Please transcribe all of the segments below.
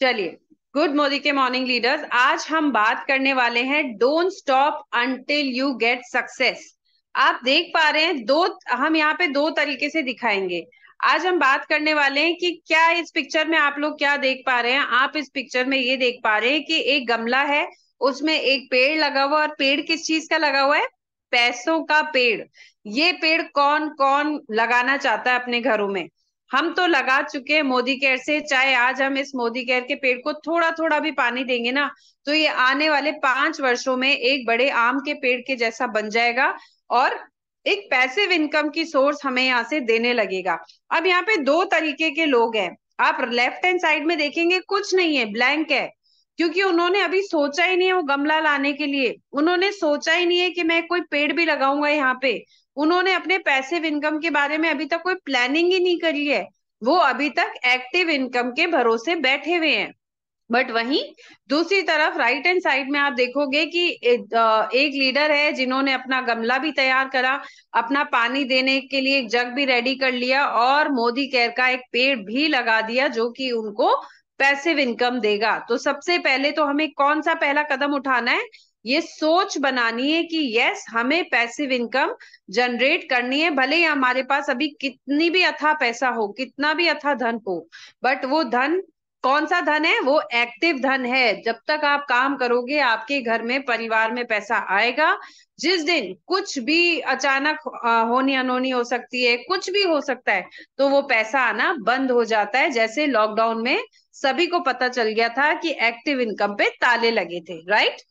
चलिए, गुड मोदी के morning leaders. आज हम बात करने वाले हैं don't stop until you get success. आप देख पा रहे हैं दो, हम यहाँ पे दो तरीके से दिखाएंगे। आज हम बात करने वाले हैं कि क्या इस पिक्चर में आप लोग क्या देख पा रहे हैं। आप इस पिक्चर में ये देख पा रहे हैं कि एक गमला है, उसमें एक पेड़ लगा हुआ, और पेड़ किस चीज का लगा हुआ है? पैसों का पेड़। ये पेड़ कौन कौन लगाना चाहता है अपने घरों में? हम तो लगा चुके हैं मोदी केयर से। चाहे आज हम इस मोदी केयर के पेड़ को थोड़ा थोड़ा भी पानी देंगे ना, तो ये आने वाले 5 वर्षों में एक बड़े आम के पेड़ के जैसा बन जाएगा, और एक पैसिव इनकम की सोर्स हमें यहाँ से देने लगेगा। अब यहाँ पे दो तरीके के लोग हैं। आप लेफ्ट हैंड साइड में देखेंगे, कुछ नहीं है, ब्लैंक है। क्योंकि उन्होंने अभी सोचा ही नहीं है वो गमला लाने के लिए, उन्होंने सोचा ही नहीं है कि मैं कोई पेड़ भी लगाऊंगा यहाँ पे। उन्होंने अपने पैसिव इनकम के बारे में अभी तक कोई प्लानिंग ही नहीं करी है। वो अभी तक एक्टिव इनकम के भरोसे बैठे हुए हैं। बट वहीं दूसरी तरफ राइट हैंड साइड में आप देखोगे कि एक लीडर है जिन्होंने अपना गमला भी तैयार करा, अपना पानी देने के लिए एक जग भी रेडी कर लिया, और मोदी केयर का एक पेड़ भी लगा दिया जो कि उनको पैसिव इनकम देगा। तो सबसे पहले तो हमें कौन सा पहला कदम उठाना है? ये सोच बनानी है कि यस, हमें पैसिव इनकम जनरेट करनी है, भले ही हमारे पास अभी कितनी भी अथाह पैसा हो, कितना भी अथाह धन हो। बट वो धन कौन सा धन है? वो एक्टिव धन है। जब तक आप काम करोगे आपके घर में, परिवार में पैसा आएगा। जिस दिन कुछ भी अचानक होनी अनहोनी हो सकती है, कुछ भी हो सकता है, तो वो पैसा आना बंद हो जाता है। जैसे लॉकडाउन में सभी को पता चल गया था कि एक्टिव इनकम पे ताले लगे थे, राइट।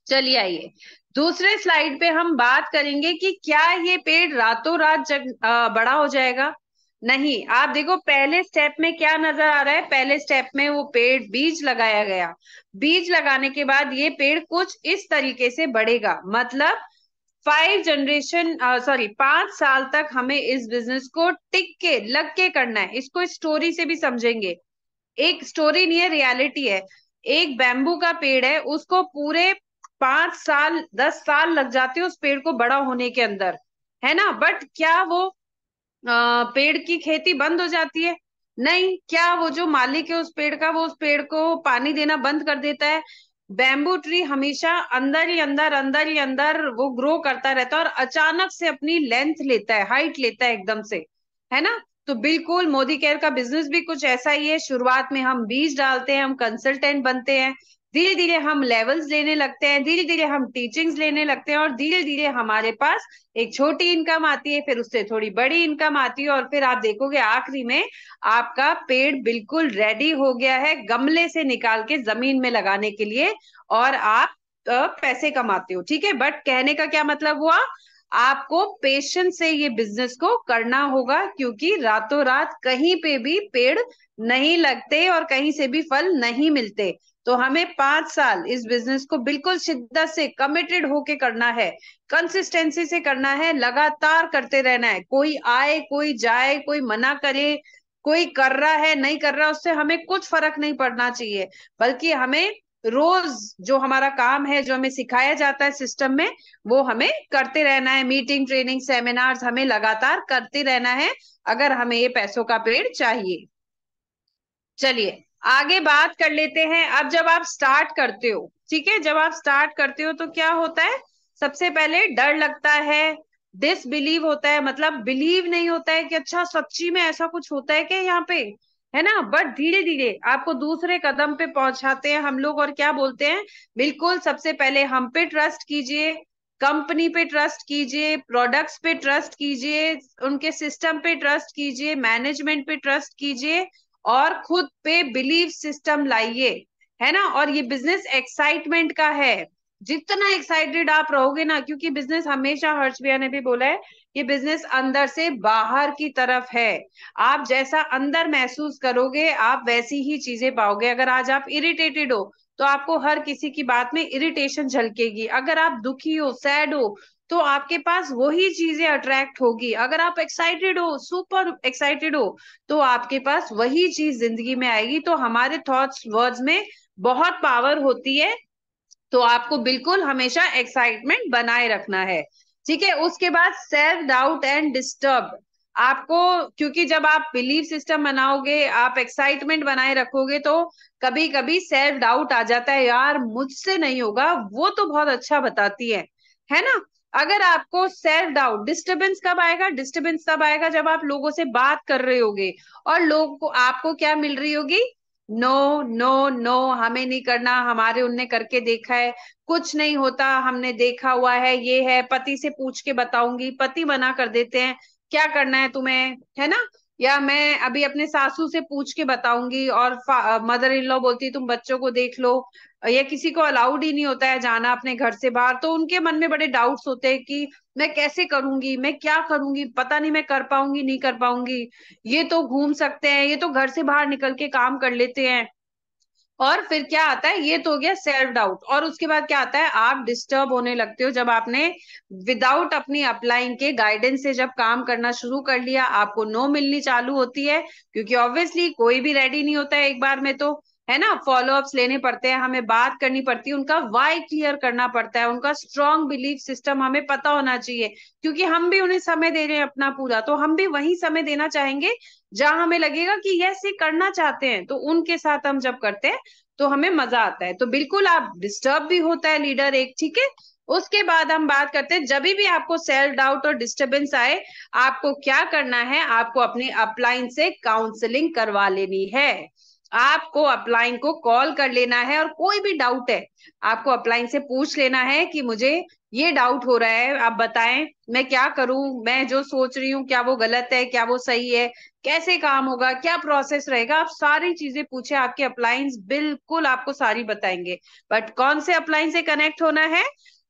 चलिए आइए, दूसरे स्लाइड पे हम बात करेंगे कि क्या ये पेड़ रातों रात बड़ा हो जाएगा? नहीं। आप देखो पहले स्टेप में क्या नजर आ रहा है। पहले स्टेप में वो पेड़ बीज लगाया गया। बीज लगाने के बाद ये पेड़ कुछ इस तरीके से बढ़ेगा। मतलब 5 जनरेशन, सॉरी 5 साल तक हमें इस बिजनेस को टिक के लग के करना है। इसको स्टोरी से भी समझेंगे। एक स्टोरी नहीं है, रियलिटी है। एक बैम्बू का पेड़ है, उसको पूरे 5 साल 10 साल लग जाते हैं उस पेड़ को बड़ा होने के अंदर, है ना। बट क्या वो पेड़ की खेती बंद हो जाती है? नहीं। क्या वो जो मालिक है उस पेड़ का, वो उस पेड़ को पानी देना बंद कर देता है? बैम्बू ट्री हमेशा अंदर ही अंदर, अंदर ही अंदर वो ग्रो करता रहता है, और अचानक से अपनी लेंथ लेता है, हाइट लेता है एकदम से, है ना। तो बिल्कुल मोदी केयर का बिजनेस भी कुछ ऐसा ही है। शुरुआत में हम बीज डालते हैं, हम कंसल्टेंट बनते हैं, धीरे धीरे हम लेवल्स लेने लगते हैं, धीरे धीरे हम टीचिंग्स लेने लगते हैं, और धीरे धीरे हमारे पास एक छोटी इनकम आती है, फिर उससे थोड़ी बड़ी इनकम आती है, और फिर आप देखोगे आखिरी में आपका पेड़ बिल्कुल रेडी हो गया है गमले से निकाल के जमीन में लगाने के लिए, और आप पैसे कमाते हो। ठीक है, बट कहने का क्या मतलब हुआ? आपको पेशेंस से ये बिजनेस को करना होगा, क्योंकि रातों रात कहीं पे भी पेड़ नहीं लगते और कहीं से भी फल नहीं मिलते। तो हमें 5 साल इस बिजनेस को बिल्कुल शिद्दत से कमिटेड होके करना है, कंसिस्टेंसी से करना है, लगातार करते रहना है। कोई आए कोई जाए, कोई मना करे, कोई कर रहा है नहीं कर रहा, उससे हमें कुछ फर्क नहीं पड़ना चाहिए। बल्कि हमें रोज जो हमारा काम है, जो हमें सिखाया जाता है सिस्टम में, वो हमें करते रहना है। मीटिंग, ट्रेनिंग, सेमिनार्स हमें लगातार करते रहना है, अगर हमें ये पैसों का पेड़ चाहिए। चलिए आगे बात कर लेते हैं। अब जब आप स्टार्ट करते हो, ठीक है, जब आप स्टार्ट करते हो तो क्या होता है? सबसे पहले डर लगता है, डिसबिलीव होता है, मतलब बिलीव नहीं होता है कि अच्छा सच्ची में ऐसा कुछ होता है क्या यहाँ पे, है ना। बट धीरे धीरे आपको दूसरे कदम पे पहुंचाते हैं हम लोग, और क्या बोलते हैं? बिल्कुल सबसे पहले हम पे ट्रस्ट कीजिए, कंपनी पे ट्रस्ट कीजिए, प्रोडक्ट्स पे ट्रस्ट कीजिए, उनके सिस्टम पे ट्रस्ट कीजिए, मैनेजमेंट पे ट्रस्ट कीजिए, और खुद पे बिलीव सिस्टम लाइए, है ना। और ये बिजनेस एक्साइटमेंट का है। जितना एक्साइटेड आप रहोगे ना, क्योंकि बिजनेस हमेशा, हर्ष भैया ने भी बोला है, ये बिजनेस अंदर से बाहर की तरफ है। आप जैसा अंदर महसूस करोगे आप वैसी ही चीजें पाओगे। अगर आज आप इरिटेटेड हो, तो आपको हर किसी की बात में इरिटेशन झलकेगी। अगर आप दुखी हो, सैड हो, तो आपके पास वही चीजें अट्रैक्ट होगी। अगर आप एक्साइटेड हो, सुपर एक्साइटेड हो, तो आपके पास वही चीज जिंदगी में आएगी। तो हमारे थॉट्स वर्ड्स में बहुत पावर होती है। तो आपको बिल्कुल हमेशा एक्साइटमेंट बनाए रखना है। ठीक है, उसके बाद सेल्फ डाउट एंड डिस्टर्ब। आपको, क्योंकि जब आप बिलीफ सिस्टम बनाओगे, आप एक्साइटमेंट बनाए रखोगे, तो कभी कभी सेल्फ डाउट आ जाता है, यार मुझसे नहीं होगा, वो तो बहुत अच्छा बताती है ना। अगर आपको सेल्फ डाउट, डिस्टरबेंस कब आएगा? डिस्टरबेंस तब आएगा जब आप लोगों से बात कर रहे होगे और लोग को आपको क्या मिल रही होगी? नो नो नो, हमें नहीं करना, हमारे उनने करके देखा है, कुछ नहीं होता, हमने देखा हुआ है, ये है, पति से पूछ के बताऊंगी, पति मना कर देते हैं, क्या करना है तुम्हें, है ना। या मैं अभी अपने सासू से पूछ के बताऊंगी, और मदर इन लॉ बोलती है तुम बच्चों को देख लो। या किसी को अलाउड ही नहीं होता है जाना अपने घर से बाहर, तो उनके मन में बड़े डाउट्स होते हैं कि मैं कैसे करूंगी, मैं क्या करूंगी, पता नहीं मैं कर पाऊंगी नहीं कर पाऊंगी। ये तो घूम सकते हैं, ये तो घर से बाहर निकल के काम कर लेते हैं। और फिर क्या आता है? ये तो हो गया सेल्फ डाउट। और उसके बाद क्या आता है? आप डिस्टर्ब होने लगते हो जब आपने विदाउट अपनी अपलाइन के गाइडेंस से जब काम करना शुरू कर लिया, आपको नो मिलनी चालू होती है, क्योंकि ऑब्वियसली कोई भी रेडी नहीं होता है एक बार में, तो है ना, फॉलो अप्स लेने पड़ते हैं, हमें बात करनी पड़ती है, उनका वाई क्लियर करना पड़ता है, उनका स्ट्रॉन्ग बिलीफ सिस्टम हमें पता होना चाहिए, क्योंकि हम भी उन्हें समय दे रहे हैं अपना पूरा, तो हम भी वही समय देना चाहेंगे जहां हमें लगेगा कि यस ये करना चाहते हैं, तो उनके साथ हम जब करते हैं तो हमें मजा आता है। तो बिल्कुल आप डिस्टर्ब भी होता है लीडर एक, ठीक है। उसके बाद हम बात करते हैं, जब भी आपको सेल्फ डाउट और डिस्टरबेंस आए, आपको क्या करना है? आपको अपनी अपलाइन से काउंसलिंग करवा लेनी है। आपको अपलाइन को कॉल कर लेना है, और कोई भी डाउट है आपको अपलाइन से पूछ लेना है कि मुझे ये डाउट हो रहा है, आप बताएं मैं क्या करूं, मैं जो सोच रही हूँ क्या वो गलत है, क्या वो सही है, कैसे काम होगा, क्या प्रोसेस रहेगा, आप सारी चीजें पूछे, आपके अपलायंस बिल्कुल आपको सारी बताएंगे। बट कौन से अपलायंस से कनेक्ट होना है?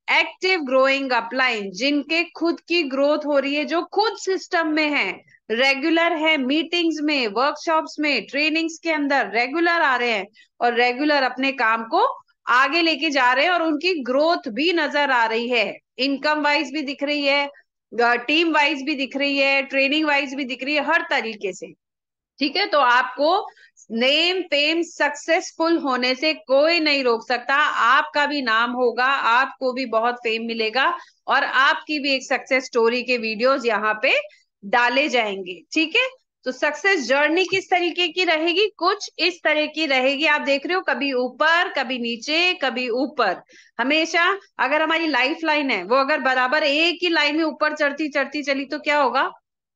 एक्टिव ग्रोइंग अपलाइन, जिनके खुद की ग्रोथ हो रही है, जो खुद सिस्टम में है, रेगुलर है, मीटिंग्स में, वर्कशॉप्स में, ट्रेनिंग्स के अंदर रेगुलर आ रहे हैं, और रेगुलर अपने काम को आगे लेके जा रहे हैं, और उनकी ग्रोथ भी नजर आ रही है, इनकम वाइज भी दिख रही है, टीम वाइज भी दिख रही है, ट्रेनिंग वाइज भी दिख रही है, हर तरीके से। ठीक है, तो आपको नेम फेम सक्सेसफुल होने से कोई नहीं रोक सकता, आपका भी नाम होगा, आपको भी बहुत फेम मिलेगा, और आपकी भी एक सक्सेस स्टोरी के वीडियोस यहाँ पे डाले जाएंगे, ठीक है। तो सक्सेस जर्नी किस तरीके की रहेगी? कुछ इस तरह की रहेगी, आप देख रहे हो, कभी ऊपर कभी नीचे कभी ऊपर, हमेशा। अगर हमारी लाइफ लाइन है वो अगर बराबर एक ही लाइन में ऊपर चढ़ती चढ़ती चली तो क्या होगा?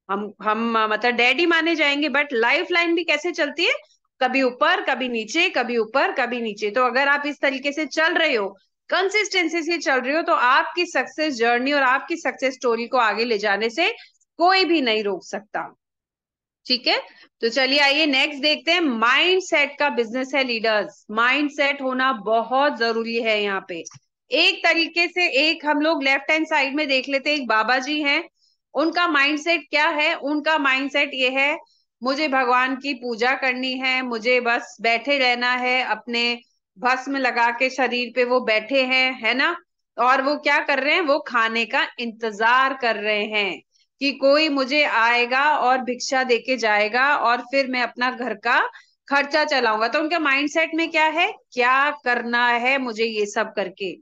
हम मतलब डैडी माने जाएंगे। बट लाइफ लाइन भी कैसे चलती है? कभी ऊपर कभी नीचे, कभी ऊपर कभी नीचे। तो अगर आप इस तरीके से चल रहे हो, कंसिस्टेंसी से चल रहे हो, तो आपकी सक्सेस जर्नी और आपकी सक्सेस स्टोरी को आगे ले जाने से कोई भी नहीं रोक सकता, ठीक है। तो चलिए आइए नेक्स्ट देखते हैं, माइंड सेट का बिजनेस है लीडर्स। माइंड सेट होना बहुत जरूरी है यहाँ पे। एक तरीके से एक हम लोग लेफ्ट हैंड साइड में देख लेते हैं, एक बाबा जी हैं, उनका माइंडसेट क्या है? उनका माइंडसेट ये है, मुझे भगवान की पूजा करनी है, मुझे बस बैठे रहना है, अपने भस्म लगा के शरीर पे वो बैठे हैं, है ना। और वो क्या कर रहे हैं? वो खाने का इंतजार कर रहे हैं कि कोई मुझे आएगा और भिक्षा देके जाएगा, और फिर मैं अपना घर का खर्चा चलाऊंगा। तो उनके माइंडसेट में क्या है? क्या करना है मुझे ये सब करके।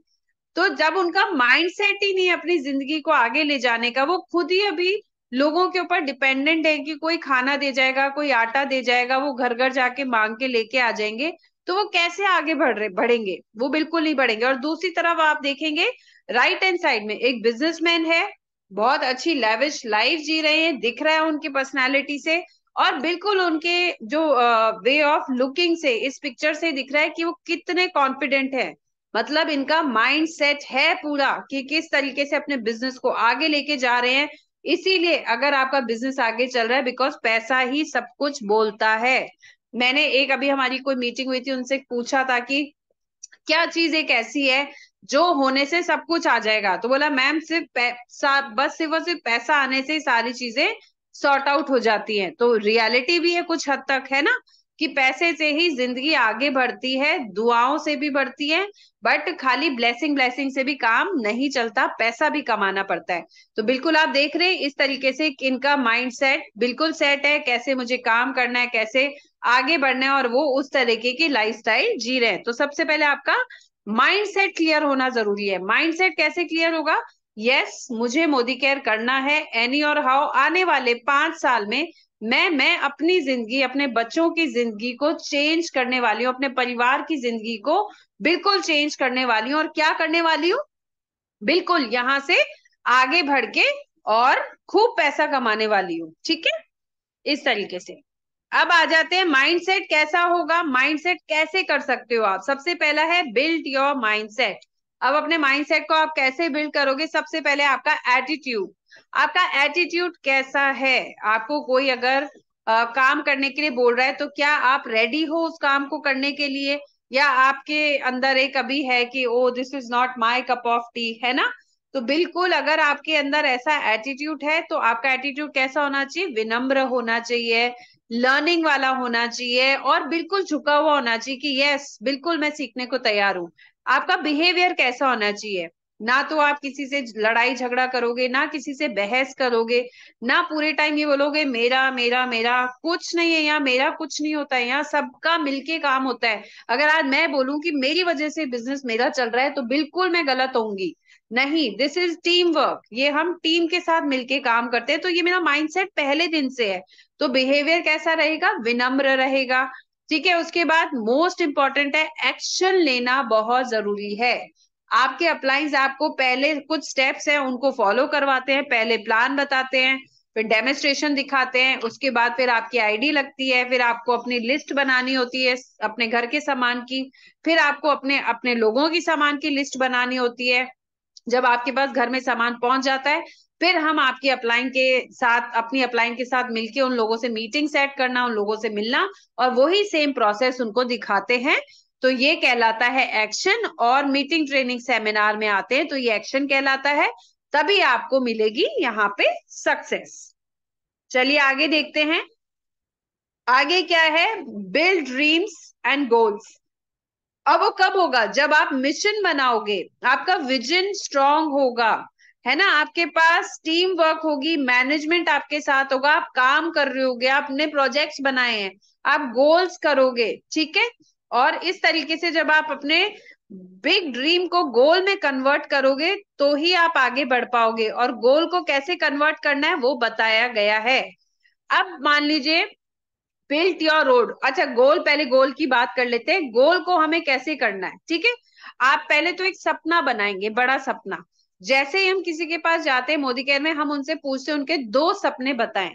तो जब उनका माइंड सेट ही नहीं है अपनी जिंदगी को आगे ले जाने का, वो खुद ही अभी लोगों के ऊपर डिपेंडेंट है कि कोई खाना दे जाएगा, कोई आटा दे जाएगा, वो घर घर जाके मांग के लेके आ जाएंगे, तो वो कैसे आगे बढ़ेंगे? वो बिल्कुल नहीं बढ़ेंगे। और दूसरी तरफ आप देखेंगे, राइट हैंड साइड में एक बिजनेसमैन है, बहुत अच्छी लेविश लाइफ जी रहे हैं, दिख रहा है उनकी पर्सनैलिटी से, और बिल्कुल उनके जो वे ऑफ लुकिंग से, इस पिक्चर से दिख रहा है कि वो कितने कॉन्फिडेंट है। मतलब इनका माइंड सेट है पूरा कि किस तरीके से अपने बिजनेस को आगे लेके जा रहे हैं। इसीलिए अगर आपका बिजनेस आगे चल रहा है, बिकॉज पैसा ही सब कुछ बोलता है। मैंने एक अभी हमारी कोई मीटिंग हुई थी, उनसे पूछा था कि क्या चीज एक ऐसी है जो होने से सब कुछ आ जाएगा? तो बोला मैम सिर्फ बस सिर्फ और सिर्फ पैसा आने से ही सारी चीजें सॉर्ट आउट हो जाती हैं। तो रियलिटी भी है कुछ हद तक, है ना, कि पैसे से ही जिंदगी आगे बढ़ती है, दुआओं से भी बढ़ती है, बट खाली ब्लेसिंग ब्लेसिंग से भी काम नहीं चलता, पैसा भी कमाना पड़ता है। तो बिल्कुल आप देख रहे हैं इस तरीके से कि इनका माइंड सेट बिल्कुल सेट है, कैसे मुझे काम करना है, कैसे आगे बढ़ना है, और वो उस तरीके की लाइफस्टाइल जी रहे हैं। तो सबसे पहले आपका माइंड सेट क्लियर होना जरूरी है। माइंड सेट कैसे क्लियर होगा? यस, मुझे मोदी केयर करना है। एनी और हाउ आने वाले 5 साल में मैं अपनी जिंदगी, अपने बच्चों की जिंदगी को चेंज करने वाली हूँ, अपने परिवार की जिंदगी को बिल्कुल चेंज करने वाली हूँ। और क्या करने वाली हूँ? बिल्कुल यहाँ से आगे बढ़ के और खूब पैसा कमाने वाली हूँ। ठीक है, इस तरीके से। अब आ जाते हैं माइंडसेट कैसा होगा, माइंडसेट कैसे कर सकते हो आप। सबसे पहला है बिल्ड योर माइंडसेट। अब अपने माइंडसेट को आप कैसे बिल्ड करोगे? सबसे पहले आपका एटीट्यूड। आपका एटीट्यूड कैसा है? आपको कोई अगर काम करने के लिए बोल रहा है तो क्या आप रेडी हो उस काम को करने के लिए, या आपके अंदर एक अभी है कि oh this is not my cup of tea, है ना? तो बिल्कुल अगर आपके अंदर ऐसा एटीट्यूड है तो आपका एटीट्यूड कैसा होना चाहिए? विनम्र होना चाहिए, लर्निंग वाला होना चाहिए, और बिल्कुल झुका हुआ होना चाहिए कि यस बिल्कुल मैं सीखने को तैयार हूँ। आपका बिहेवियर कैसा होना चाहिए? ना तो आप किसी से लड़ाई झगड़ा करोगे, ना किसी से बहस करोगे, ना पूरे टाइम ये बोलोगे मेरा मेरा मेरा। कुछ नहीं है यहाँ, मेरा कुछ नहीं होता है यहाँ, सबका मिलके काम होता है। अगर आज मैं बोलूं कि मेरी वजह से बिजनेस मेरा चल रहा है तो बिल्कुल मैं गलत होंगी। नहीं, दिस इज टीम वर्क, ये हम टीम के साथ मिलके काम करते हैं। तो ये मेरा माइंडसेट पहले दिन से है। तो बिहेवियर कैसा रहेगा? विनम्र रहेगा। ठीक है, उसके बाद मोस्ट इंपॉर्टेंट है एक्शन लेना बहुत जरूरी है। आपके अपलाइंस आपको पहले कुछ स्टेप्स हैं उनको फॉलो करवाते हैं, पहले प्लान बताते हैं, फिर डेमोन्स्ट्रेशन दिखाते हैं, उसके बाद फिर आपकी आईडी लगती है, फिर आपको अपनी लिस्ट बनानी होती है अपने घर के सामान की, फिर आपको अपने अपने लोगों की सामान की लिस्ट बनानी होती है। जब आपके पास घर में सामान पहुंच जाता है, फिर हम आपकी अपलाइन के साथ, अपनी अपलाइन के साथ मिलके उन लोगों से मीटिंग सेट करना, उन लोगों से मिलना, और वही सेम प्रोसेस उनको दिखाते हैं। तो ये कहलाता है एक्शन। और मीटिंग ट्रेनिंग सेमिनार में आते हैं तो ये एक्शन कहलाता है। तभी आपको मिलेगी यहाँ पे सक्सेस। चलिए आगे देखते हैं। आगे क्या है? Build dreams and goals. अब वो कब होगा? जब आप मिशन बनाओगे, आपका विजन स्ट्रांग होगा, है ना, आपके पास टीम वर्क होगी, मैनेजमेंट आपके साथ होगा, आप काम कर रहे होगे, आपने प्रोजेक्ट्स बनाए हैं, आप गोल्स करोगे। ठीक है, और इस तरीके से जब आप अपने बिग ड्रीम को गोल में कन्वर्ट करोगे तो ही आप आगे बढ़ पाओगे। और गोल को कैसे कन्वर्ट करना है वो बताया गया है। अब मान लीजिए बिल्ट योर रोड। अच्छा, गोल, पहले गोल की बात कर लेते हैं। गोल को हमें कैसे करना है? ठीक है, आप पहले तो एक सपना बनाएंगे, बड़ा सपना। जैसे ही हम किसी के पास जाते हैं मोदी केयर में, हम उनसे पूछते हैं उनके 2 सपने बताएं।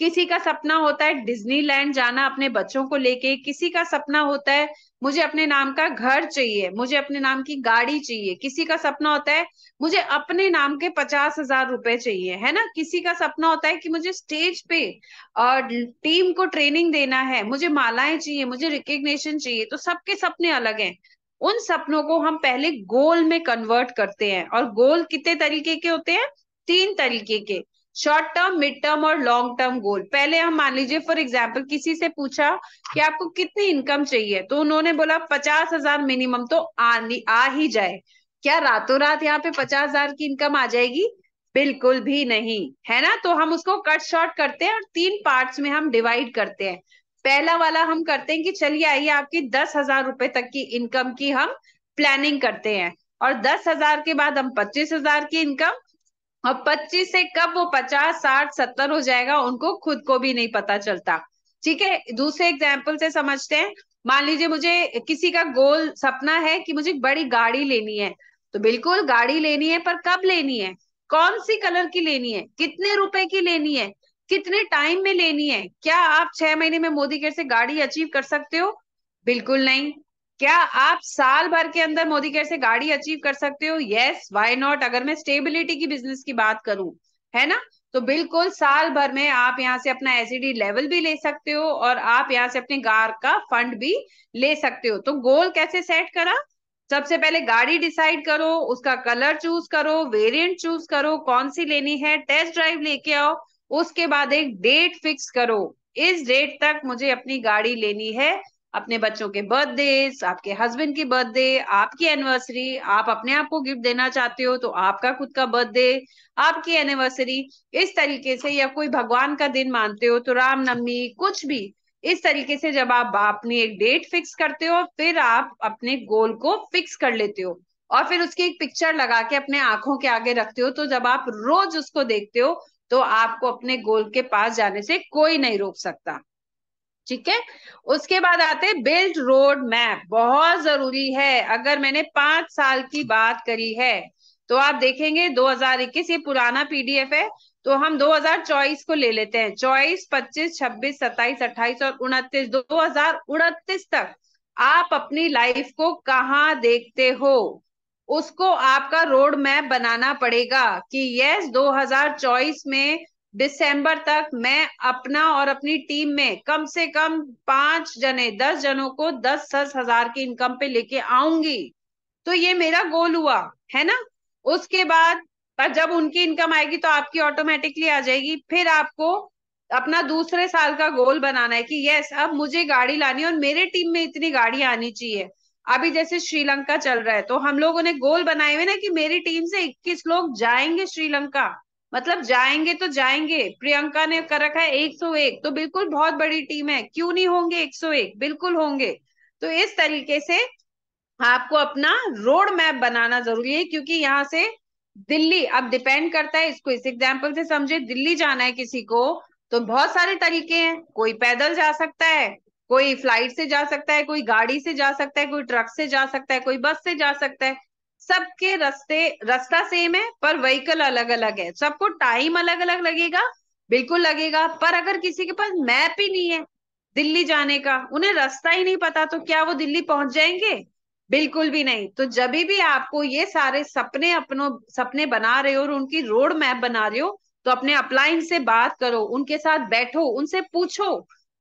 किसी का सपना होता है डिज्नीलैंड जाना अपने बच्चों को लेके, किसी का सपना होता है मुझे अपने नाम का घर चाहिए, मुझे अपने नाम की गाड़ी चाहिए, किसी का सपना होता है मुझे अपने नाम के 50,000 रुपए चाहिए, है ना, किसी का सपना होता है कि मुझे स्टेज पे और टीम को ट्रेनिंग देना है, मुझे मालाएं चाहिए, मुझे रिकग्निशन चाहिए। तो सबके सपने अलग हैं। उन सपनों को हम पहले गोल में कन्वर्ट करते हैं। और गोल कितने तरीके के होते हैं? 3 तरीके के, शॉर्ट टर्म, मिड टर्म और लॉन्ग टर्म गोल। पहले हम मान लीजिए फॉर एग्जाम्पल किसी से पूछा कि आपको कितनी इनकम चाहिए, तो उन्होंने बोला 50,000 मिनिमम तो आ ही जाए। क्या रातों रात यहाँ पे 50,000 की इनकम आ जाएगी? बिल्कुल भी नहीं, है ना। तो हम उसको कट शॉर्ट करते हैं और 3 पार्ट्स में हम डिवाइड करते हैं। पहला वाला हम करते हैं कि चलिए आइए आपकी 10,000 रुपए तक की इनकम की हम प्लानिंग करते हैं। और 10,000 के बाद हम 25,000 की इनकम, और 25 से कब वो 50, 60, 70 हो जाएगा उनको खुद को भी नहीं पता चलता। ठीक है, दूसरे एग्जाम्पल से समझते हैं। मान लीजिए मुझे किसी का गोल सपना है कि मुझे बड़ी गाड़ी लेनी है। तो बिल्कुल गाड़ी लेनी है, पर कब लेनी है, कौन सी कलर की लेनी है, कितने रुपए की लेनी है, कितने टाइम में लेनी है? क्या आप 6 महीने में मोदी केयर से गाड़ी अचीव कर सकते हो? बिल्कुल नहीं। क्या आप साल भर के अंदर मोदी केयर से गाड़ी अचीव कर सकते हो? यस, व्हाई नॉट, अगर मैं स्टेबिलिटी की बिजनेस की बात करूं, है ना। तो बिल्कुल साल भर में आप यहाँ से अपना एसिडी लेवल भी ले सकते हो, और आप यहाँ से अपने कार का फंड भी ले सकते हो। तो गोल कैसे सेट करा? सबसे पहले गाड़ी डिसाइड करो, उसका कलर चूज करो, वेरिएंट चूज करो, कौन सी लेनी है, टेस्ट ड्राइव लेके आओ। उसके बाद एक डेट फिक्स करो, इस डेट तक मुझे अपनी गाड़ी लेनी है। अपने बच्चों के बर्थडे, आपके हस्बैंड की बर्थडे, आपकी एनिवर्सरी, आप अपने आप को गिफ्ट देना चाहते हो तो आपका खुद का बर्थडे, आपकी एनिवर्सरी, इस तरीके से, या कोई भगवान का दिन मानते हो तो रामनवमी, कुछ भी। इस तरीके से जब आप अपनी एक डेट फिक्स करते हो, फिर आप अपने गोल को फिक्स कर लेते हो। और फिर उसकी एक पिक्चर लगा के अपने आंखों के आगे रखते हो, तो जब आप रोज उसको देखते हो तो आपको अपने गोल के पास जाने से कोई नहीं रोक सकता। ठीक है। उसके बाद आते हैं बिल्ड रोड मैप, बहुत जरूरी है। अगर मैंने 5 साल की बात करी है तो आप देखेंगे 2021, ये पुराना पीडीएफ है, तो हम 2024 को ले लेते हैं। 24, 25, 26, 27, 28 और 29, 2029 तक आप अपनी लाइफ को कहाँ देखते हो, उसको आपका रोड मैप बनाना पड़ेगा कि यस 2024 में दिसंबर तक मैं अपना और अपनी टीम में कम से कम 5 जने, 10 जनों को 10-10 हजार की इनकम पे लेके आऊंगी। तो ये मेरा गोल हुआ, है ना। उसके बाद पर जब उनकी इनकम आएगी तो आपकी ऑटोमेटिकली आ जाएगी। फिर आपको अपना दूसरे साल का गोल बनाना है कि यस अब मुझे गाड़ी लानी है और मेरे टीम में इतनी गाड़ी आनी चाहिए। अभी जैसे श्रीलंका चल रहा है तो हम लोगों ने गोल बनाए हुए ना कि मेरी टीम से 21 लोग जाएंगे श्रीलंका, मतलब जाएंगे तो जाएंगे। प्रियंका ने कर रखा है 101, तो बिल्कुल बहुत बड़ी टीम है, क्यों नहीं होंगे 101, बिल्कुल होंगे। तो इस तरीके से आपको अपना रोड मैप बनाना जरूरी है, क्योंकि यहाँ से दिल्ली अब डिपेंड करता है, इसको इस एग्जाम्पल से समझे। दिल्ली जाना है किसी को तो बहुत सारे तरीके हैं, कोई पैदल जा सकता है, कोई फ्लाइट से जा सकता है, कोई गाड़ी से जा सकता है, कोई ट्रक से जा सकता है, कोई बस से जा सकता है। सबके रास्ता सेम है पर व्हीकल अलग अलग है, सबको टाइम अलग अलग लगेगा, बिल्कुल लगेगा। पर अगर किसी के पास मैप ही नहीं है दिल्ली जाने का, उन्हें रास्ता ही नहीं पता, तो क्या वो दिल्ली पहुंच जाएंगे? बिल्कुल भी नहीं। तो जब भी आपको ये सारे सपने अपनों सपने बना रहे हो और उनकी रोड मैप बना रहे हो, तो अपने अपलाइन से बात करो, उनके साथ बैठो, उनसे पूछो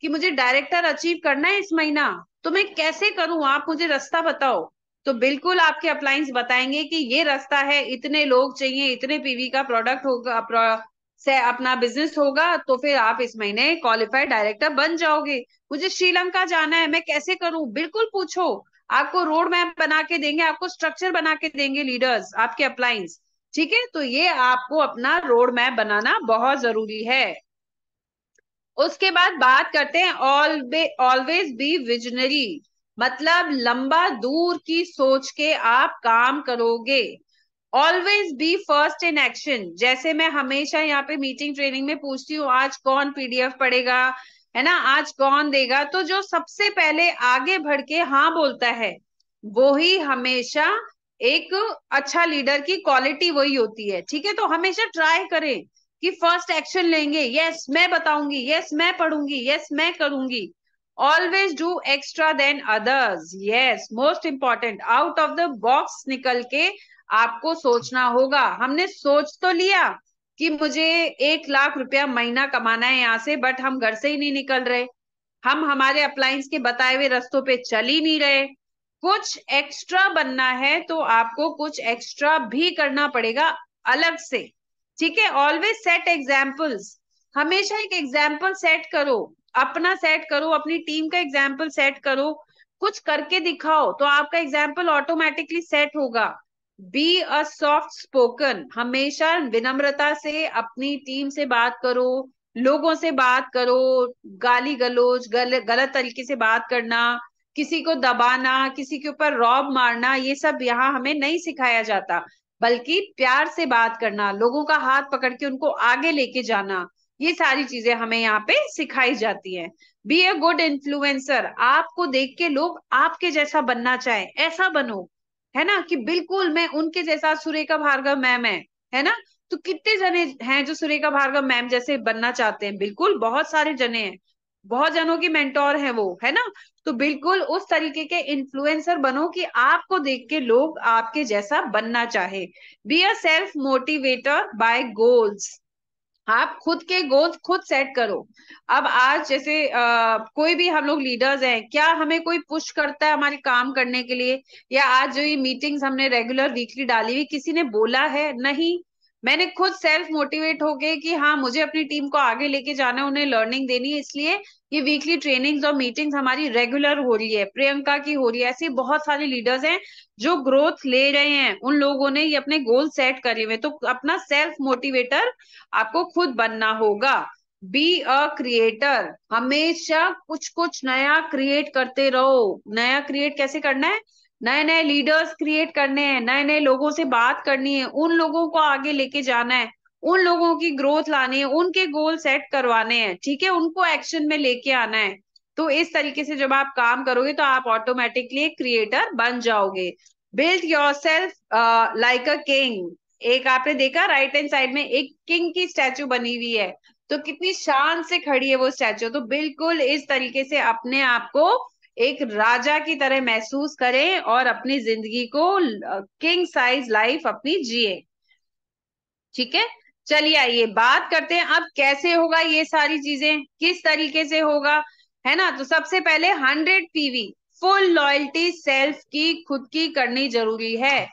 कि मुझे डायरेक्टर अचीव करना है इस महीना, तो मैं कैसे करूं, आप मुझे रास्ता बताओ। तो बिल्कुल आपके अपलाइंस बताएंगे कि ये रास्ता है, इतने लोग चाहिए, इतने पीवी का प्रोडक्ट होगा, से अपना बिजनेस होगा, तो फिर आप इस महीने क्वालिफाइड डायरेक्टर बन जाओगे। मुझे श्रीलंका जाना है, मैं कैसे करूं, बिल्कुल पूछो। आपको रोड मैप बना के देंगे, आपको स्ट्रक्चर बना के देंगे लीडर्स, आपके अपलाइंस। ठीक है, तो ये आपको अपना रोड मैप बनाना बहुत जरूरी है। उसके बाद बात करते हैं ऑलवेज बी विजनरी, मतलब लंबा दूर की सोच के आप काम करोगे। Always be first in action, जैसे मैं हमेशा यहाँ पे मीटिंग ट्रेनिंग में पूछती हूँ, आज कौन पीडीएफ पढ़ेगा, है ना, आज कौन देगा, तो जो सबसे पहले आगे बढ़ के हाँ बोलता है वो ही हमेशा एक अच्छा लीडर की क्वालिटी वही होती है। ठीक है, तो हमेशा ट्राई करें कि फर्स्ट एक्शन लेंगे, यस मैं बताऊंगी, यस मैं पढ़ूंगी, यस मैं करूंगी। Always do extra than others, yes most important, out of the box निकल के आपको सोचना होगा। हमने सोच तो लिया कि मुझे 1 लाख रुपया महीना कमाना है यहाँ से, बट हम घर से ही नहीं निकल रहे, हम हमारे अप्लायंस के बताए हुए रास्तों पे चल ही नहीं रहे। कुछ एक्स्ट्रा बनना है तो आपको कुछ एक्स्ट्रा भी करना पड़ेगा अलग से। ठीक है, ऑलवेज सेट एग्जाम्पल्स, हमेशा एक एग्जाम्पल सेट करो, अपना सेट करो, अपनी टीम का एग्जाम्पल सेट करो, कुछ करके दिखाओ तो आपका एग्जाम्पल ऑटोमेटिकली सेट होगा। बी अ सॉफ्ट स्पोकन, हमेशा विनम्रता से अपनी टीम से बात करो, लोगों से बात करो। गाली गलौज, गलत तरीके से बात करना, किसी को दबाना, किसी के ऊपर रौब मारना, ये सब यहाँ हमें नहीं सिखाया जाता, बल्कि प्यार से बात करना, लोगों का हाथ पकड़ के उनको आगे लेके जाना, ये सारी चीजें हमें यहाँ पे सिखाई जाती हैं। बी ए गुड इन्फ्लुएंसर, आपको देख के लोग आपके जैसा बनना चाहे, ऐसा बनो, है ना, कि बिल्कुल मैं उनके जैसा, सुरेखा भार्गव मैम है ना, तो कितने जने हैं जो सुरेखा भार्गव मैम जैसे बनना चाहते हैं, बिल्कुल बहुत सारे जने हैं, बहुत जनों की मेंटोर है वो, है ना। तो बिल्कुल उस तरीके के इन्फ्लुएंसर बनो कि आपको देख के लोग आपके जैसा बनना चाहे। Be a self motivator by goals, आप खुद के गोल्स खुद सेट करो। अब आज जैसे कोई भी हम लोग लीडर्स हैं, क्या हमें कोई पुश करता है हमारे काम करने के लिए? या आज जो ये मीटिंग्स हमने रेगुलर वीकली डाली हुई, किसी ने बोला है? नहीं, मैंने खुद सेल्फ मोटिवेट होके कि हाँ मुझे अपनी टीम को आगे लेके जाना है, उन्हें लर्निंग देनी है, इसलिए ये वीकली ट्रेनिंग्स और मीटिंग्स हमारी रेगुलर हो रही है, प्रियंका की हो रही है, ऐसे बहुत सारे लीडर्स हैं जो ग्रोथ ले रहे हैं, उन लोगों ने ये अपने गोल सेट करे हुए। तो अपना सेल्फ मोटिवेटर आपको खुद बनना होगा। बी अ क्रिएटर, हमेशा कुछ कुछ नया क्रिएट करते रहो। नया क्रिएट कैसे करना है? नए नए लीडर्स क्रिएट करने हैं, नए नए लोगों से बात करनी है, उन लोगों को आगे लेके जाना है, उन लोगों की ग्रोथ लानी है, उनके गोल सेट करवाने हैं, ठीक है, उनको एक्शन में लेके आना है। तो इस तरीके से जब आप काम करोगे तो आप ऑटोमेटिकली एक क्रिएटर बन जाओगे। Build your self like a king. एक आपने देखा राइट हैंड साइड में एक किंग की स्टैचू बनी हुई है, तो कितनी शान से खड़ी है वो स्टैचू। तो बिल्कुल इस तरीके से अपने आप को एक राजा की तरह महसूस करें और अपनी जिंदगी को किंग साइज लाइफ अपनी जिए। ठीक है, चलिए आइए बात करते हैं अब कैसे होगा ये सारी चीजें, किस तरीके से होगा, है ना। तो सबसे पहले 100 PV फुल लॉयल्टी सेल्फ की खुद की करनी जरूरी है।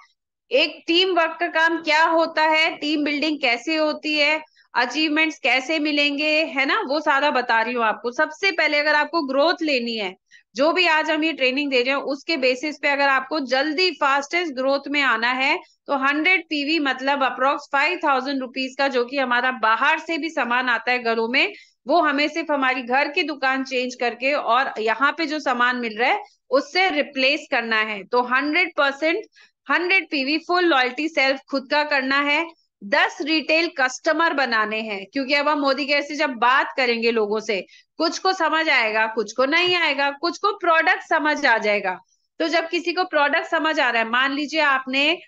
एक टीम वर्क का काम क्या होता है, टीम बिल्डिंग कैसे होती है, अचीवमेंट्स कैसे मिलेंगे, है ना, वो सारा बता रही हूँ आपको। सबसे पहले अगर आपको ग्रोथ लेनी है, जो भी आज हम ये ट्रेनिंग दे रहे हैं उसके बेसिस पे अगर आपको जल्दी फास्टेस्ट ग्रोथ में आना है, तो 100 PV मतलब अप्रोक्स 5,000 रुपीज का, जो कि हमारा बाहर से भी सामान आता है घरों में, वो हमें सिर्फ हमारी घर की दुकान चेंज करके और यहाँ पे जो सामान मिल रहा है उससे रिप्लेस करना है। तो 100%, 100 PV फुल लॉयल्टी सेल्फ खुद का करना है। 10 रिटेल कस्टमर बनाने हैं, क्योंकि अब हम मोदी केयर से जब बात करेंगे लोगों से, कुछ को समझ आएगा, कुछ को नहीं आएगा, कुछ को प्रोडक्ट समझ आ जाएगा। तो जब किसी को प्रोडक्ट समझ आ रहा है, मान लीजिए आपने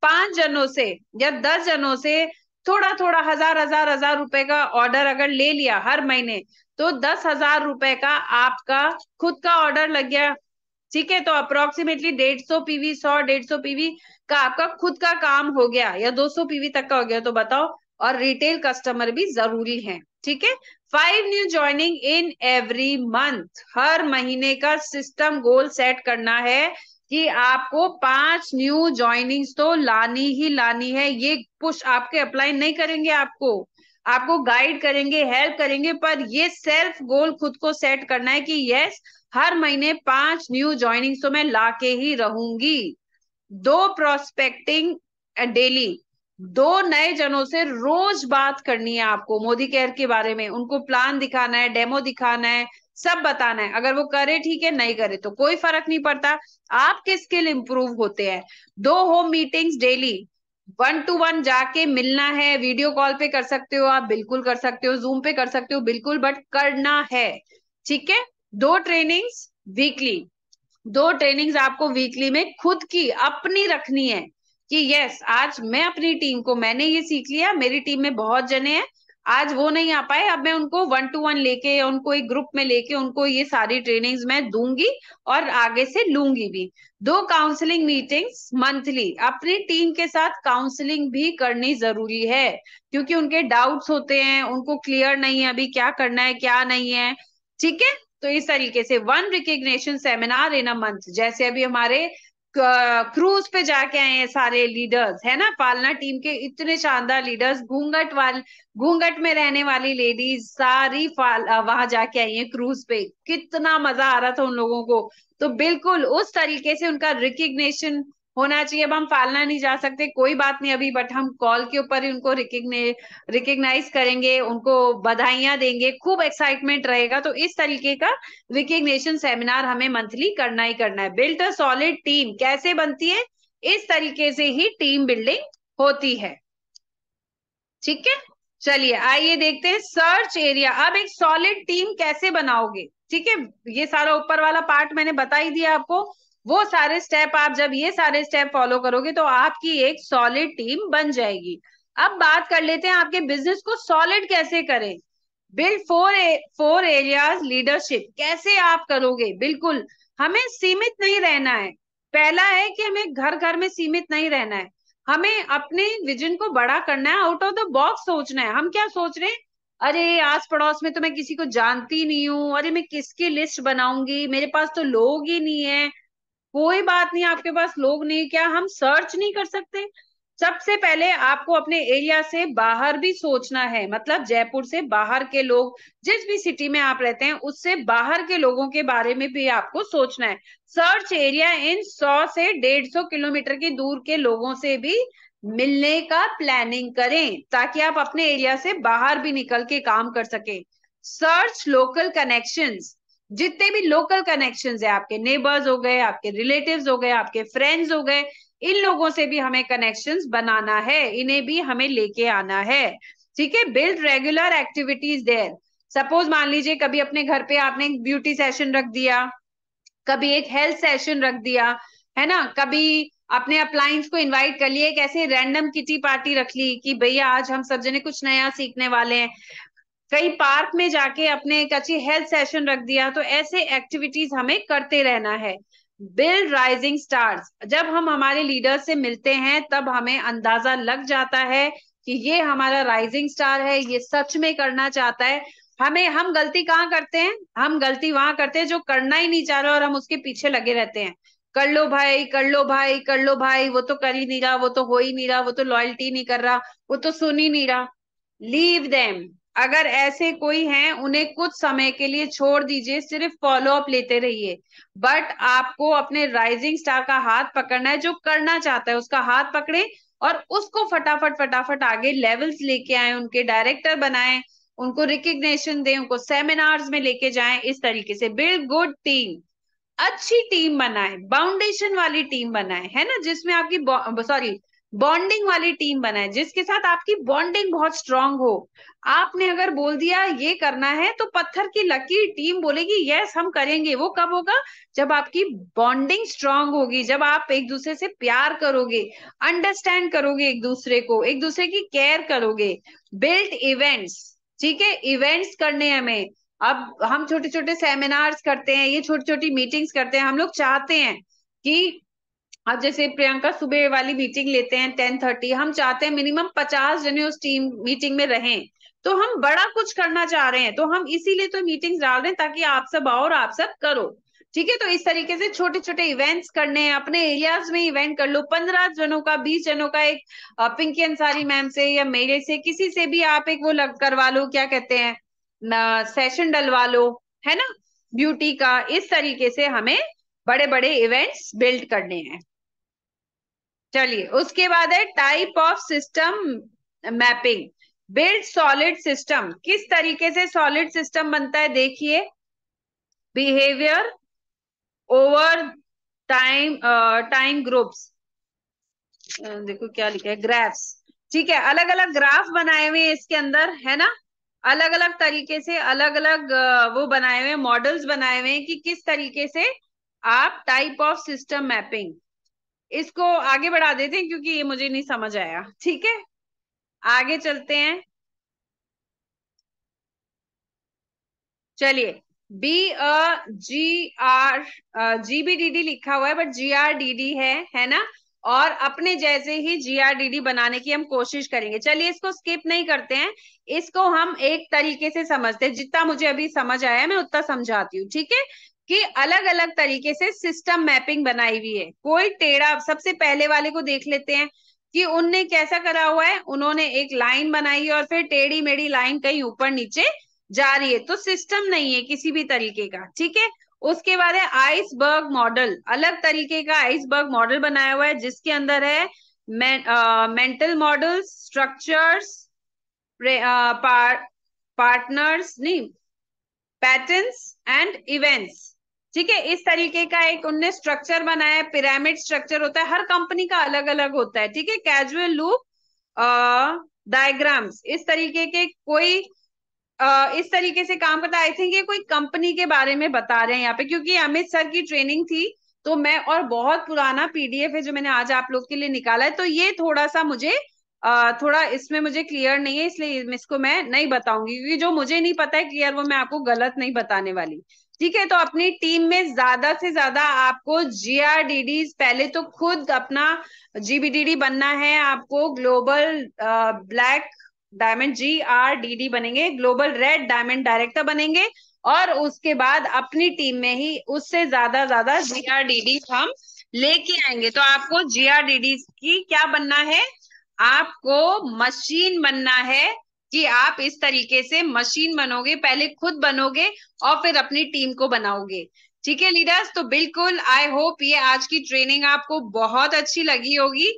5 जनों से या 10 जनों से थोड़ा थोड़ा हजार हजार हजार रुपए का ऑर्डर अगर ले लिया हर महीने, तो 10,000 रुपए का आपका खुद का ऑर्डर लग गया। ठीक है, तो अप्रोक्सीमेटली 150 PV, 100 150 PV का आपका खुद का काम हो गया, या 200 PV तक का हो गया, तो बताओ। और रिटेल कस्टमर भी जरूरी है। ठीक है, 5 new joining in every month, हर महीने का सिस्टम गोल सेट करना है कि आपको 5 न्यू ज्वाइनिंग्स तो लानी ही लानी है। ये पुश आपके अप्लाई नहीं करेंगे, आपको आपको गाइड करेंगे, हेल्प करेंगे, पर ये सेल्फ गोल खुद को सेट करना है कि यस, हर महीने 5 न्यू ज्वाइनिंग्स तो मैं लाके ही रहूंगी। 2 प्रोस्पेक्टिंग डेली, 2 नए जनों से रोज बात करनी है आपको मोदी केयर के बारे में, उनको प्लान दिखाना है, डेमो दिखाना है, सब बताना है। अगर वो करे ठीक है, नहीं करे तो कोई फर्क नहीं पड़ता, आपके स्किल इंप्रूव होते हैं। 2 होम मीटिंग्स डेली, 1 to 1 जाके मिलना है, वीडियो कॉल पे कर सकते हो आप, बिल्कुल कर सकते हो, जूम पे कर सकते हो, बिल्कुल, बट करना है। ठीक है, 2 ट्रेनिंग्स वीकली, 2 ट्रेनिंग्स आपको वीकली में खुद की अपनी रखनी है कि यस, आज मैं अपनी टीम को, मैंने ये सीख लिया, मेरी टीम में बहुत जने हैं, आज वो नहीं आ पाए, अब मैं उनको 1 to 1 लेके या उनको एक ग्रुप में लेके उनको ये सारी ट्रेनिंग्स मैं दूंगी और आगे से लूंगी भी। 2 काउंसलिंग मीटिंग्स मंथली, अपनी टीम के साथ काउंसलिंग भी करनी जरूरी है, क्योंकि उनके डाउट्स होते हैं, उनको क्लियर नहीं है अभी क्या करना है क्या नहीं है। ठीक है, तो इस तरीके से 1 recognition seminar in a month, जैसे अभी हमारे क्रूज पे जाके आए हैं सारे लीडर्स, है ना, पालना टीम के इतने शानदार लीडर्स, घूंघट में रहने वाली लेडीज सारी वहां जाके आई हैं क्रूज पे, कितना मजा आ रहा था उन लोगों को। तो बिल्कुल उस तरीके से उनका रिकग्निशन होना चाहिए। अब हम पालना नहीं जा सकते, कोई बात नहीं अभी, बट हम कॉल के ऊपर ही उनको रिकग्नाइज करेंगे, उनको बधाइयां देंगे, खूब एक्साइटमेंट रहेगा। तो इस तरीके का रिकग्निशन सेमिनार हमें मंथली करना ही करना है। बिल्ड अ सॉलिड टीम कैसे बनती है, इस तरीके से ही टीम बिल्डिंग होती है। ठीक है, चलिए आइए देखते हैं सर्च एरिया। अब एक सॉलिड टीम कैसे बनाओगे, ठीक है, ये सारा ऊपर वाला पार्ट मैंने बता ही दिया आपको। वो सारे स्टेप, आप जब ये सारे स्टेप फॉलो करोगे तो आपकी एक सॉलिड टीम बन जाएगी। अब बात कर लेते हैं आपके बिजनेस को सॉलिड कैसे करें। बिल्ड 4 एरियाज लीडरशिप, कैसे आप करोगे। बिल्कुल हमें सीमित नहीं रहना है। पहला है कि हमें घर घर में सीमित नहीं रहना है, हमें अपने विजन को बड़ा करना है, आउट ऑफ द बॉक्स सोचना है। हम क्या सोच रहे हैं, अरे आस पड़ोस में तो मैं किसी को जानती नहीं हूँ, अरे मैं किसकी लिस्ट बनाऊंगी, मेरे पास तो लोग ही नहीं है। कोई बात नहीं, आपके पास लोग नहीं, क्या हम सर्च नहीं कर सकते। सबसे पहले आपको अपने एरिया से बाहर भी सोचना है, मतलब जयपुर से बाहर के लोग, जिस भी सिटी में आप रहते हैं उससे बाहर के लोगों के बारे में भी आपको सोचना है। सर्च एरिया इन 100 से 150 किलोमीटर की दूर के लोगों से भी मिलने का प्लानिंग करें, ताकि आप अपने एरिया से बाहर भी निकल के काम कर सके। सर्च लोकल कनेक्शंस, जितने भी लोकल कनेक्शंस है, आपके नेबर्स हो गए, आपके रिलेटिव्स हो गए, आपके फ्रेंड्स हो गए, इन लोगों से भी हमें कनेक्शंस बनाना है, इन्हें भी हमें लेके आना है। ठीक है, build regular activities there. Suppose मान लीजिए कभी अपने घर पे आपने एक ब्यूटी सेशन रख दिया, कभी एक हेल्थ सेशन रख दिया, है ना, कभी अपने अप्लायंस को इनवाइट कर लिया, एक ऐसे रैंडम किटी पार्टी रख ली कि भैया आज हम सब जने कुछ नया सीखने वाले हैं, कहीं पार्क में जाके अपने एक अच्छी हेल्थ सेशन रख दिया। तो ऐसे एक्टिविटीज हमें करते रहना है। Build rising stars. जब हम हमारे लीडर से मिलते हैं तब हमें अंदाजा लग जाता है कि ये हमारा राइजिंग स्टार है, ये सच में करना चाहता है। हम गलती कहाँ करते हैं? हम गलती वहां करते हैं जो करना ही नहीं चाह रहा और हम उसके पीछे लगे रहते हैं। कर लो भाई, कर लो भाई, कर लो भाई, वो तो कर ही नहीं रहा, वो तो हो ही नहीं रहा, वो तो लॉयल्टी नहीं कर रहा, वो तो सुन ही नहीं रहा। Leave them. अगर ऐसे कोई हैं उन्हें कुछ समय के लिए छोड़ दीजिए, सिर्फ फॉलो अप लेते रहिए। बट आपको अपने राइजिंग स्टार का हाथ पकड़ना है, जो करना चाहता है उसका हाथ पकड़े और उसको फटाफट फटाफट आगे लेवल्स लेके आए, उनके डायरेक्टर बनाएं, उनको रिकग्निशन दें, उनको सेमिनार्स में लेके जाएं। इस तरीके से बिल्ड गुड टीम। अच्छी टीम बनाए, बाउंडेशन वाली टीम बनाए, है ना, जिसमें आपकी सॉरी बॉन्डिंग वाली टीम बनाए, जिसके साथ आपकी बॉन्डिंग बहुत स्ट्रांग हो। आपने अगर बोल दिया ये करना है तो पत्थर की लकीर टीम बोलेगी यस हम करेंगे। वो कब होगा? जब आपकी बॉन्डिंग स्ट्रांग होगी, जब आप एक दूसरे से प्यार करोगे, अंडरस्टैंड करोगे एक दूसरे को, एक दूसरे की केयर करोगे। Build events. ठीक है, इवेंट्स करने हैं हमें। अब हम छोटे छोटे सेमिनार्स करते हैं, ये छोटी छोटी मीटिंग्स करते हैं, हम लोग चाहते हैं कि अब जैसे प्रियंका सुबह वाली मीटिंग लेते हैं 10:30, हम चाहते हैं मिनिमम 50 जने उस टीम मीटिंग में रहें। तो हम बड़ा कुछ करना चाह रहे हैं, तो हम इसीलिए तो मीटिंग्स डाल रहे हैं ताकि आप सब आओ और आप सब करो। ठीक है, तो इस तरीके से छोटे छोटे इवेंट्स करने हैं, अपने एरियाज में इवेंट कर लो, 15 जनों का, 20 जनों का एक पिंकी अंसारी मैम से या मेरे से किसी से भी आप एक वो लग करवा लो, क्या कहते हैं ना, सेशन डलवा लो, है ना, ब्यूटी का। इस तरीके से हमें बड़े बड़े इवेंट्स बिल्ड करने हैं। चलिए, उसके बाद है type of system mapping. Build solid system. किस तरीके से सॉलिड सिस्टम बनता है देखिए। Behaviour over time, time groups. देखो क्या लिखा है, ग्राफ्स। ठीक है, अलग अलग ग्राफ बनाए हुए हैं इसके अंदर, है ना, अलग अलग तरीके से अलग अलग वो बनाए हुए हैं, मॉडल्स बनाए हुए हैं कि किस तरीके से आप टाइप ऑफ सिस्टम मैपिंग। इसको आगे बढ़ा देते हैं क्योंकि ये मुझे नहीं समझ आया। ठीक है, आगे चलते हैं। चलिए, बी जी आर, GBDD लिखा हुआ है बट GRDD है ना। और अपने जैसे ही GRDD बनाने की हम कोशिश करेंगे। चलिए, इसको स्किप नहीं करते हैं, इसको हम एक तरीके से समझते हैं। जितना मुझे अभी समझ आया मैं उतना समझाती हूँ। ठीक है, कि अलग अलग तरीके से सिस्टम मैपिंग बनाई हुई है, कोई टेढ़ा। सबसे पहले वाले को देख लेते हैं कि उनने कैसा करा हुआ है। उन्होंने एक लाइन बनाई है और फिर टेढ़ी मेढ़ी लाइन कहीं ऊपर नीचे जा रही है, तो सिस्टम नहीं है किसी भी तरीके का। ठीक है, उसके बाद है आइसबर्ग मॉडल। अलग तरीके का आइसबर्ग मॉडल बनाया हुआ है जिसके अंदर है मेंटल मॉडल्स, स्ट्रक्चर्स, पार्टनर्स नहीं, पैटर्न्स एंड इवेंट्स। ठीक है, इस तरीके का एक उनने स्ट्रक्चर बनाया है। पिरामिड स्ट्रक्चर होता है, हर कंपनी का अलग अलग होता है। ठीक है, कैजुअल लूप डायग्राम्स, इस तरीके के कोई इस तरीके से काम करता है। आई थिंक ये कोई कंपनी के बारे में बता रहे हैं यहाँ पे, क्योंकि अमित सर की ट्रेनिंग थी तो मैं, और बहुत पुराना PDF है जो मैंने आज आप लोग के लिए निकाला है, तो ये थोड़ा सा मुझे थोड़ा इसमें मुझे क्लियर नहीं है, इसलिए इसको मैं नहीं बताऊंगी, क्योंकि जो मुझे नहीं पता है क्लियर वो मैं आपको गलत नहीं बताने वाली। ठीक है, तो अपनी टीम में ज्यादा से ज्यादा आपको GRDD, पहले तो खुद अपना GBDD बनना है आपको, ग्लोबल ब्लैक डायमंड GRDD बनेंगे, ग्लोबल रेड डायमंड डायरेक्टर बनेंगे। और उसके बाद अपनी टीम में ही उससे ज्यादा ज्यादा GRDD हम लेके आएंगे। तो आपको GRDD की क्या बनना है? आपको मशीन बनना है, कि आप इस तरीके से मशीन बनोगे, पहले खुद बनोगे और फिर अपनी टीम को बनाओगे। ठीक है लीडर्स, तो बिल्कुल आई होप ये आज की ट्रेनिंग आपको बहुत अच्छी लगी होगी।